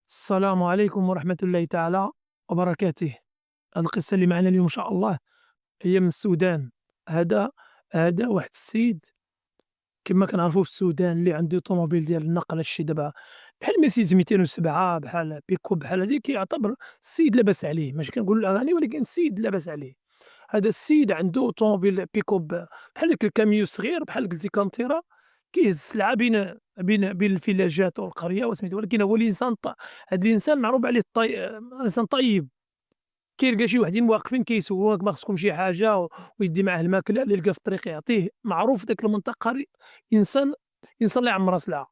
السلام عليكم ورحمة الله تعالى وبركاته. هذه القصة اللي معنا اليوم إن شاء الله هي من السودان. هذا هذا واحد السيد كما كنعرفوا في السودان اللي عنده طوموبيل ديال النقل هادشي دابا بحال مرسيدس 207 بحال بيكو بحال هادي كيعتبر السيد لاباس عليه، ماشي كنقولوا الأغاني ولكن السيد لاباس عليه. هذا السيد عنده طوموبيل بيكوب بحال داك الكاميو الصغير بحال قلتي كانتيرا، كيهز السلعة بين الفيلاجات والقرية وسميتو، ولكن هو الإنسان هذا الإنسان معروف عليه إنسان طيب. كيلقى شي وحدين واقفين كيسولوه ما خصكم شي حاجة ويدي معاه الماكلة اللي لقى في الطريق يعطيه، معروف في ديك المنطقة إنسان إنسان اللي عمرها سلعة.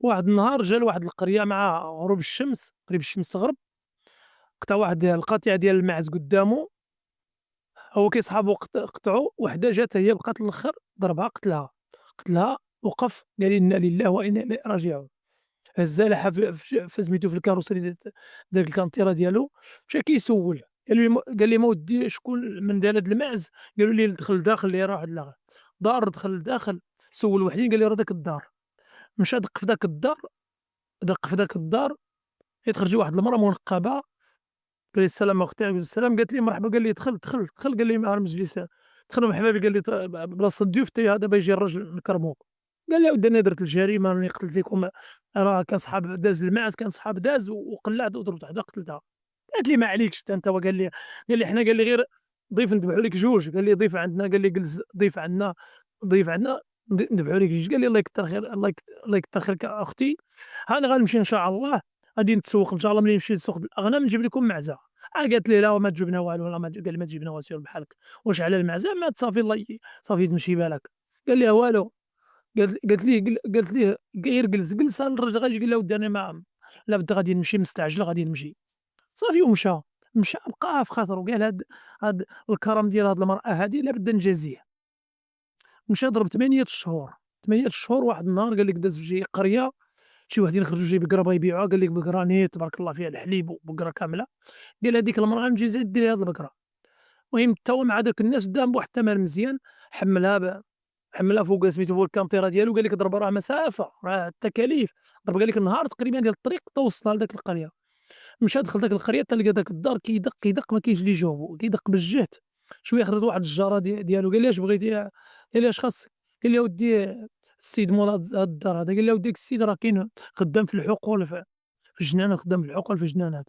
واحد النهار جا لواحد القرية مع غروب الشمس، قريب الشمس تغرب، لقى واحد القطيعة ديال الماعز قدامه، هو كيصحابو قطعوا، وحدة جات هي بقات للآخر ضربها قتلها، وقف قال إنا لله وإنا إليه راجعون. هزها لحها في سميتو في الكاروسري داك الكانتيرا ديالو، مشى كيسول، قال لهم أودي شكون من دار هاد الماعز؟ قالوا ليه دخل لداخل، اللي راه واحد دار دخل لداخل، سول وحدين قال لي راه داك الدار، مشى دق في داك الدار، لقيت خرجت واحد المرا منقبة، قال لي السلام أختي، عليكم السلام، قالت لي مرحبا، قال لي دخل، قال لي مع المجلس، دخل مرحبا بك، قال لي بلاصة الضيوف دابا يجي الراجل نكرموك. قال لها ودي أنا درت الجريمة راني قتلت لكم، راه كان صحاب داز الماعز، كان صحاب داز وقلّعت وضربت وحدة قتلتها. قالت لي ما عليكش أنت قال لي حنا قال لي غير ضيف نذبحوا لك جوج، قال لي ضيف عندنا، قال لي جلس ضيف عندنا نذبحوا لك جوج، قال لي الله يكتر خير الله يكتر خيرك أختي، ها أنا غنمشي إن شاء الله غادي نتسوق إن شاء الله، ملي نمشي لسوق الأغنام نجيب لكم معزة. قالت لي لا ما تجيب لنا والو، لا قال لي ما تجيب لنا والو بحالك، واش على المعزة مات صافي صافي تمشي بالك. قال لها والو، قالت ليه غير جلس الراجل غيجي، قال لها ودي أنا ما لابد غادي نمشي مستعجلة غادي نمشي. صافي مشى بقى في خاطرو، قال هاد الكرم ديال هاد المرأة هادي لابد نجازيه. مشى ضرب 8 شهور، 8 شهور، واحد النهار قال لك داز في شي قرية، شي وحدين خرجوا شي بقرة بغا يبيعوها، قال لك بقرة نيت تبارك الله فيها الحليب وبقرة كاملة، قال هاديك المرأة مجيزة ديري هاد البقرة. المهم تا هو مع داك الناس دام بواحد الثمن مزيان، حمّلها حمّلها فوق سميتو فوق الكامطيرة ديالو، قال لك ضرب راه مسافة، راه التكاليف، ضرب قال لك نهار تقريبا ديال الطريق تا وصلها لداك القرية. مشى دخل داك القرية حتى لقى داك الدار كيدق ما كاينش اللي يجاوبو، كيدق بالجهد، شوية خرج واحد الجارة ديالو، قال لها اش بغيتي قال لها اش خاصك؟ قال لها ودي السيد مول هاد الدار هذا، قال لها ودي داك السيد راه كاين خدام في الحقول في الجنانات، خدام في الحقول في الجنانات.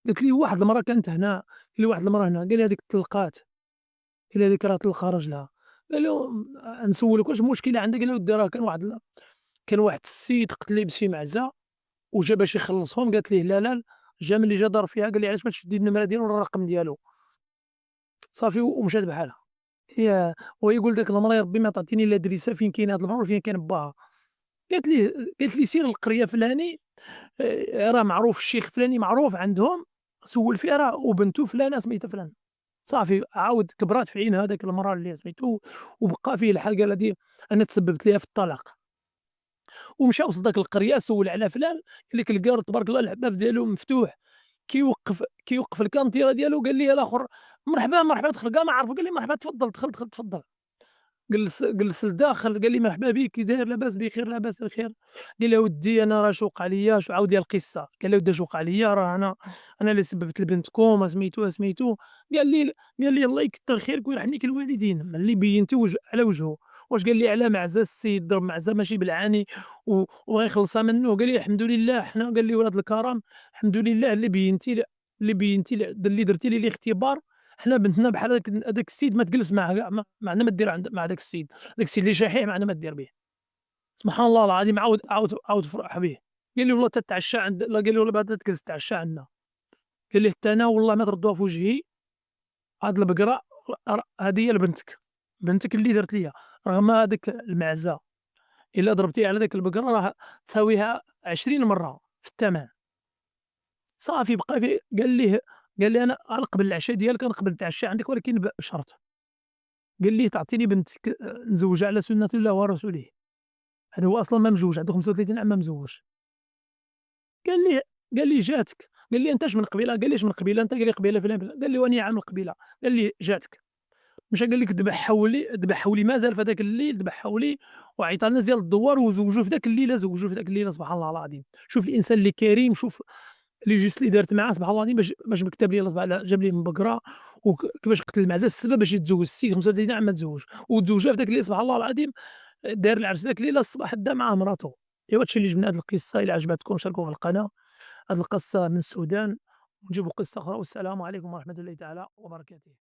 قالت ليه واحد المرا كانت هنا، قال لي واحد المرا هنا، قال لي هذيك طلقات، قال لي هذيك راه طلقها راجلها. قال له نسولك واش المشكلة عندك؟ قال له ودي راه كان واحد السيد قتل لي بشي معزة وجا باش يخلّصهم، قالت ليه لا، لا، جا ملي جا دار فيها قال لي علاش ما تشدي النمرة ديالو ولا الرقم ديالو، صافي ومشات بحالها. هي وهي يقول داك المرا يا ربي ما تعطيني لا دريسة فين كاين هاد المرا وفين كاين باها. قالت ليه سير للقرية فلاني، راه معروف الشيخ فلاني معروف عندهم، سول فيه راه وبنته فلانة سميتها فلان. صافي عاود كبرات في عين هذاك المرا اللي سميتو، وبقى فيه الحال قال هادي أنا تسببت ليها في الطلاق. ومشى وسط داك القرية سول على فلان، قال لك الجار تبارك الله الباب ديالو مفتوح، كيوقف الكانتيرا ديالو، قال لي الآخر مرحبا، مرحبا دخل كاع ما عرفو، قال لي مرحبا تفضل دخل تفضل. جلس لداخل، قال لي مرحبا بك كي داير لاباس بخير لاباس بخير. قال له ودي انا راه شوق عليا عاود ليها القصه، قال له ودي شوق عليا راه انا اللي سببت لبنتكم سميتو. قال لي الله يكثر خيرك ويرحمك الوالدين، ملي بينتي على وجهه، واش قال لي على معزه السيد ضرب معزه ماشي بالعاني وبغا يخلصها منه، قال لي الحمد لله حنا، قال لي ولاد الكرام الحمد لله اللي درتي لي الاختبار، حنا بنتنا بحال هذاك السيد ما تجلس معاه كاع، ما عندنا ما دير مع داك السيد، داك السيد اللي شحيح ما عندنا ما دير به. سبحان الله العظيم، عاود فرح به. قال لي والله تتعشى عند لا، قال لي والله بعدا تجلس تتعشى عندنا. قال لي حتى أنا والله ما تردوها في وجهي، هاد البقرة هذه هي لبنتك، بنتك اللي درت ليا، رغم هذيك المعزة إلا ضربتيها على ديك البقرة راه تساويها 20 مرة في الثمن. صافي بقى قال لي أنا غنقبل العشاء ديالك، غنقبل نتعشى عندك ولكن بشرط، قال لي تعطيني بنتك نزوجها على سنة الله ورسوله. هذا هو أصلًا ما مزوج، عنده 35 عام ما مزوجش. قال لي قال لي جاتك، قال لي أنت اش من قبيلة؟ قال لي اش من قبيلة أنت؟ قال لي قبيلة فلان، فلان، قال لي وأني عا من القبيلة، قال لي جاتك. مشى قال لِك ذبحّوا لي مازال في هذاك الليل ذبحّوا لي وعيط على الناس ديال الدوار وزوّجوه في ذاك الليلة، زوّجوه في ذاك الليلة سبحان الله العظيم. شوف الإنسان اللي كريم، شوف لي جيست اللي دارت معاه سبحان الله العظيم باش كتب ليه الله سبحانه جاب ليه من بكرة كيفاش قتل مع السبب باش يتزوج، السيد 35 عام ما تزوجش، وتزوجها في ذاك الليل سبحان الله العظيم، دار العرس ذاك الليلة الصباح دا مع مراته. إيوا هاد الشي اللي جبنا هاد القصة، إلا عجبتكم شاركوها في القناة. هاد القصة من السودان، ونجيبوا قصة أخرى، والسلام عليكم ورحمة الله تعالى وبركاته.